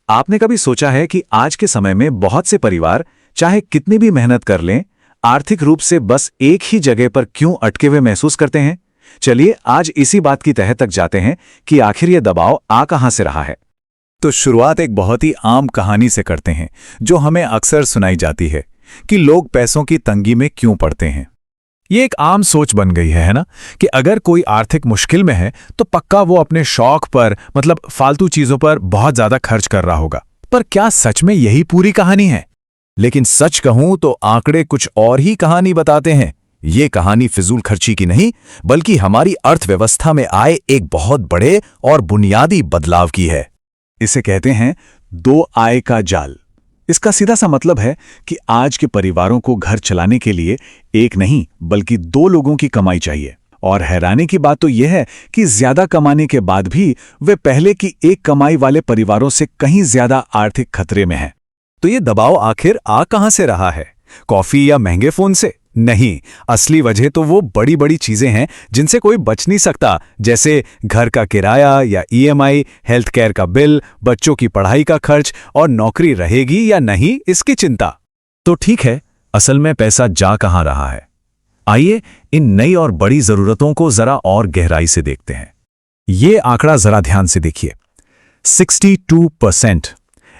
आपने कभी सोचा है कि आज के समय में बहुत से परिवार चाहे कितनी भी मेहनत कर लें, आर्थिक रूप से बस एक ही जगह पर क्यों अटके हुए महसूस करते हैं? चलिए आज इसी बात की तह तक जाते हैं कि आखिर ये दबाव आ कहां से रहा है। तो शुरुआत एक बहुत ही आम कहानी से करते हैं, जो हमें अक्सर सुनाई जाती है कि लोग पैसों की तंगी में क्यों पड़ते हैं। ये एक आम सोच बन गई है ना, कि अगर कोई आर्थिक मुश्किल में है तो पक्का वो अपने शौक पर मतलब फालतू चीजों पर बहुत ज्यादा खर्च कर रहा होगा। पर क्या सच में यही पूरी कहानी है? लेकिन सच कहूं तो आंकड़े कुछ और ही कहानी बताते हैं। ये कहानी फिजूल खर्ची की नहीं, बल्कि हमारी अर्थव्यवस्था में आए एक बहुत बड़े और बुनियादी बदलाव की है। इसे कहते हैं दो आय का जाल। इसका सीधा सा मतलब है कि आज के परिवारों को घर चलाने के लिए एक नहीं बल्कि दो लोगों की कमाई चाहिए। और हैरानी की बात तो यह है कि ज्यादा कमाने के बाद भी वे पहले की एक कमाई वाले परिवारों से कहीं ज्यादा आर्थिक खतरे में हैं। तो ये दबाव आखिर आ कहां से रहा है? कॉफी या महंगे फोन से? नहीं, असली वजह तो वो बड़ी बड़ी चीजें हैं जिनसे कोई बच नहीं सकता, जैसे घर का किराया या ईएमआई, हेल्थ केयर का बिल, बच्चों की पढ़ाई का खर्च और नौकरी रहेगी या नहीं इसकी चिंता। तो ठीक है, असल में पैसा जा कहां रहा है? आइए इन नई और बड़ी जरूरतों को जरा और गहराई से देखते हैं। ये आंकड़ा जरा ध्यान से देखिए, 62%।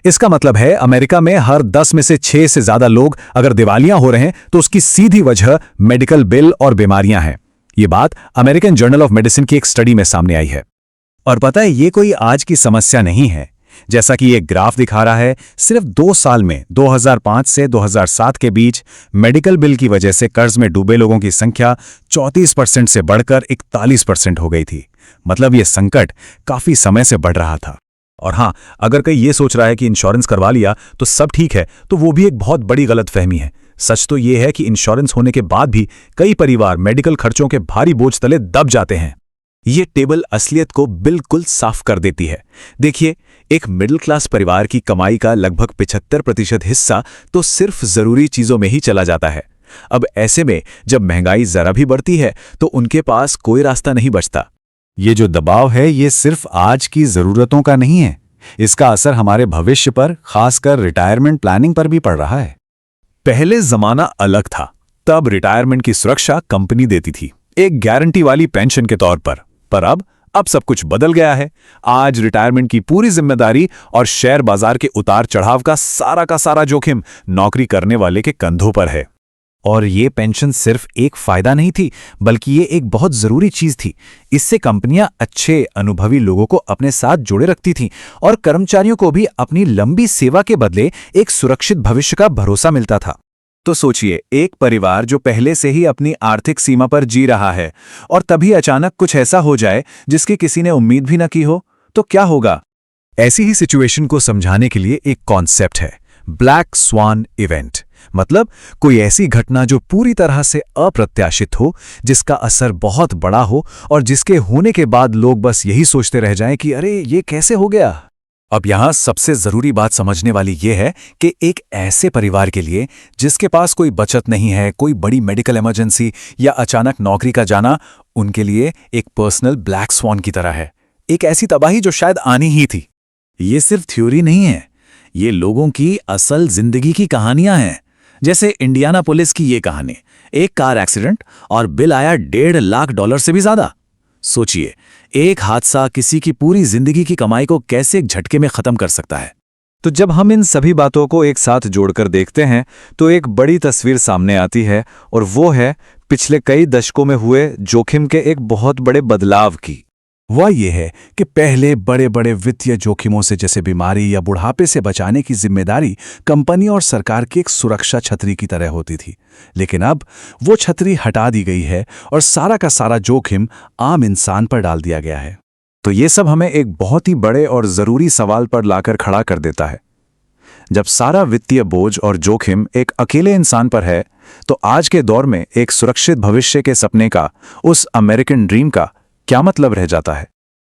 इसका मतलब है अमेरिका में हर 10 में से 6 से ज्यादा लोग अगर दिवालिया हो रहे हैं तो उसकी सीधी वजह मेडिकल बिल और बीमारियां हैं। ये बात अमेरिकन जर्नल ऑफ मेडिसिन की एक स्टडी में सामने आई है। और पता है, ये कोई आज की समस्या नहीं है। जैसा कि ये ग्राफ दिखा रहा है, सिर्फ 2 साल में 2005 से 2007 के बीच मेडिकल बिल की वजह से कर्ज में डूबे लोगों की संख्या 34% से बढ़कर 41% हो गई थी। मतलब ये संकट काफी समय से बढ़ रहा था। और हां, अगर कोई ये सोच रहा है कि इंश्योरेंस करवा लिया तो सब ठीक है, तो वो भी एक बहुत बड़ी गलतफहमी है। सच तो ये है कि इंश्योरेंस होने के बाद भी कई परिवार मेडिकल खर्चों के भारी बोझ तले दब जाते हैं। ये टेबल असलियत को बिल्कुल साफ कर देती है। देखिए, एक मिडिल क्लास परिवार की कमाई का लगभग 75% हिस्सा तो सिर्फ जरूरी चीजों में ही चला जाता है। अब ऐसे में जब महंगाई जरा भी बढ़ती है तो उनके पास कोई रास्ता नहीं बचता। ये जो दबाव है, ये सिर्फ आज की जरूरतों का नहीं है, इसका असर हमारे भविष्य पर, खासकर रिटायरमेंट प्लानिंग पर भी पड़ रहा है। पहले जमाना अलग था। तब रिटायरमेंट की सुरक्षा कंपनी देती थी, एक गारंटी वाली पेंशन के तौर पर। अब सब कुछ बदल गया है। आज रिटायरमेंट की पूरी जिम्मेदारी और शेयर बाजार के उतार चढ़ाव का सारा जोखिम नौकरी करने वाले के कंधों पर है। और ये पेंशन सिर्फ एक फायदा नहीं थी, बल्कि ये एक बहुत जरूरी चीज थी। इससे कंपनियां अच्छे अनुभवी लोगों को अपने साथ जोड़े रखती थीं और कर्मचारियों को भी अपनी लंबी सेवा के बदले एक सुरक्षित भविष्य का भरोसा मिलता था। तो सोचिए, एक परिवार जो पहले से ही अपनी आर्थिक सीमा पर जी रहा है और तभी अचानक कुछ ऐसा हो जाए जिसकी किसी ने उम्मीद भी न की हो, तो क्या होगा? ऐसी ही सिचुएशन को समझाने के लिए एक कॉन्सेप्ट है, ब्लैक स्वान इवेंट। मतलब कोई ऐसी घटना जो पूरी तरह से अप्रत्याशित हो, जिसका असर बहुत बड़ा हो और जिसके होने के बाद लोग बस यही सोचते रह जाएं कि अरे ये कैसे हो गया। अब यहां सबसे जरूरी बात समझने वाली ये है कि एक ऐसे परिवार के लिए जिसके पास कोई बचत नहीं है, कोई बड़ी मेडिकल इमरजेंसी या अचानक नौकरी का जाना उनके लिए एक पर्सनल ब्लैक स्वान की तरह है। एक ऐसी तबाही जो शायद आनी ही थी। ये सिर्फ थ्योरी नहीं है, ये लोगों की असल जिंदगी की कहानियां हैं। जैसे इंडियाना पुलिस की ये कहानी, एक कार एक्सीडेंट और बिल आया $1.5 लाख से भी ज्यादा। सोचिए, एक हादसा किसी की पूरी जिंदगी की कमाई को कैसे एक झटके में खत्म कर सकता है। तो जब हम इन सभी बातों को एक साथ जोड़कर देखते हैं तो एक बड़ी तस्वीर सामने आती है, और वो है पिछले कई दशकों में हुए जोखिम के एक बहुत बड़े बदलाव की। वह ये है कि पहले बड़े बड़े वित्तीय जोखिमों से, जैसे बीमारी या बुढ़ापे से बचाने की जिम्मेदारी कंपनी और सरकार की एक सुरक्षा छतरी की तरह होती थी। लेकिन अब वो छतरी हटा दी गई है और सारा का सारा जोखिम आम इंसान पर डाल दिया गया है। तो ये सब हमें एक बहुत ही बड़े और जरूरी सवाल पर लाकर खड़ा कर देता है। जब सारा वित्तीय बोझ और जोखिम एक अकेले इंसान पर है, तो आज के दौर में एक सुरक्षित भविष्य के सपने का, उस अमेरिकन ड्रीम का क्या मतलब रह जाता है?